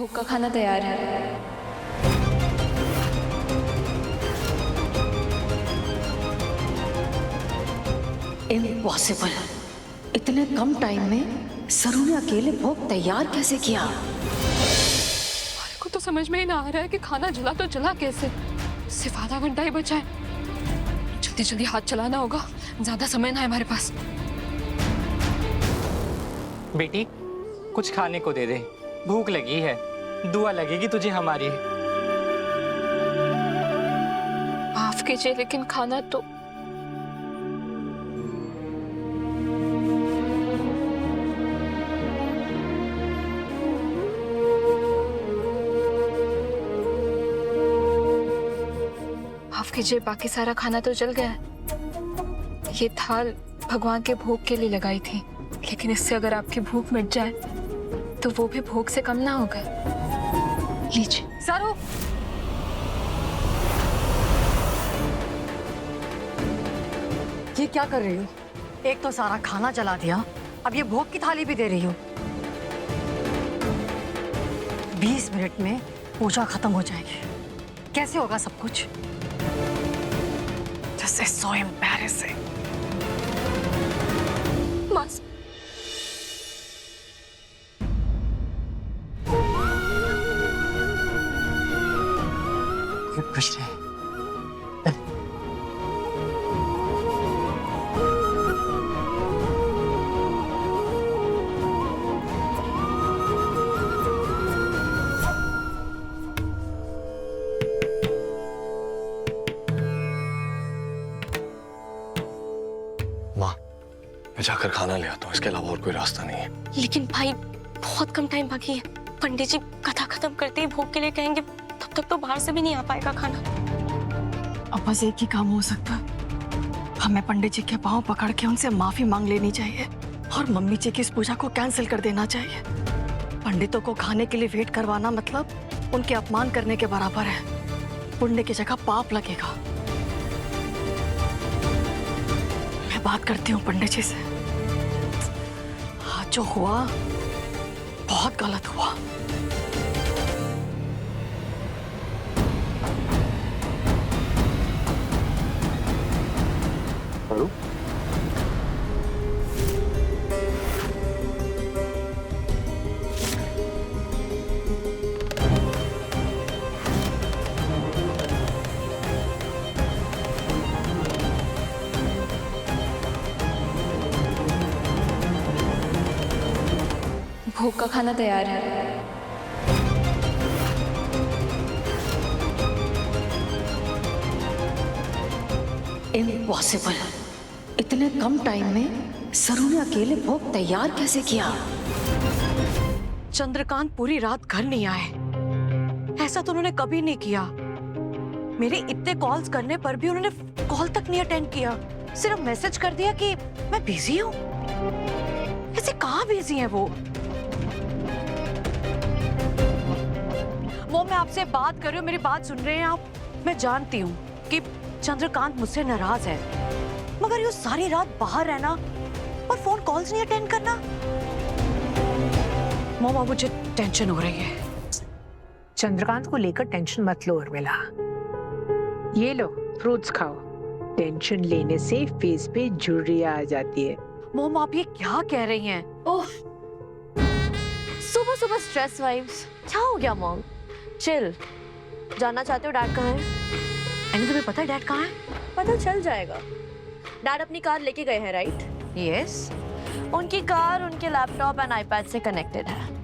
भोग का खाना तैयार है। इम्पॉसिबल। इतने कम टाइम में सरू ने अकेले भोग तैयार कैसे किया? मेरे को तो समझ में ही ना आ रहा है कि खाना जला तो जला कैसे। सिर्फ आधा घंटा ही बचा है, जल्दी जल्दी हाथ चलाना होगा, ज्यादा समय ना है हमारे पास। बेटी कुछ खाने को दे दे, भूख लगी है, दुआ लगेगी तुझे हमारी। माफ कीजिए लेकिन खाना तो माफ कीजिए, बाकी सारा खाना तो जल गया है। ये थाल भगवान के भोग के लिए लगाई थी, लेकिन इससे अगर आपकी भूख मिट जाए तो वो भी भोग से कम ना होगा। लीजिए। सरू, ये क्या कर रही हो? एक तो सारा खाना जला दिया, अब ये भोग की थाली भी दे रही हो। 20 मिनट में पूजा खत्म हो जाएगी। कैसे होगा सब कुछ? This is so embarrassing. मास कुछ नहीं। माँ, मैं जाकर खाना ले आता हूँ, इसके अलावा और कोई रास्ता नहीं है। लेकिन भाई बहुत कम टाइम बाकी है। पंडित जी कथा खत्म करते ही भोग के लिए कहेंगे, तब तक तो बाहर से भी नहीं आ पाएगा खाना। अब बस एक ही काम हो सकता है, हमें पंडित जी के पांव पकड़ के उनसे माफी मांग लेनी चाहिए और मम्मी जी की इस पूजा को कैंसिल कर देना चाहिए। पंडितों को खाने के लिए वेट करवाना मतलब उनके अपमान करने के बराबर है। पुण्य की जगह पाप लगेगा। मैं बात करती हूँ पंडित जी से। आज जो हुआ बहुत गलत हुआ। हेलो? भोग का खाना तैयार है। इम्पॉसिबल। इतने कम टाइम में सरू ने अकेले भोग तैयार कैसे किया? चंद्रकांत पूरी रात घर नहीं आए। ऐसा तो उन्होंने कभी नहीं किया। मेरे इतने कॉल्स करने पर भी उन्होंने कॉल तक नहीं अटेंड किया। सिर्फ मैसेज कर दिया कि मैं बिजी हूँ। ऐसे कहाँ बिजी है वो? मैं आपसे बात कर रही हूँ, मेरी बात सुन रहे हैं आप? मैं जानती हूँ कि चंद्रकांत मुझसे नाराज है, मगर ये सारी रात बाहर रहना और फोन कॉल्स नहीं अटेंड करना, मम्मा मुझे टेंशन हो रही है। चंद्रकांत को लेकर टेंशन मत लो उर्मिला। ये लो फ्रूट्स खाओ। टेंशन लेने से फेस पे झुर्रियां आ जाती है। मॉम आप ये क्या कह रही हैं? ओह, सुबह सुबह स्ट्रेस वाइब्स। क्या हो गया मॉम? चिल। जानना चाहते हो डैड कहाँ है? एनी तुम्हें पता है डैड कहाँ है? पता चल जाएगा। डैड अपनी कार लेके गए हैं, राइट? यस। उनकी कार उनके लैपटॉप एंड आईपैड से कनेक्टेड है।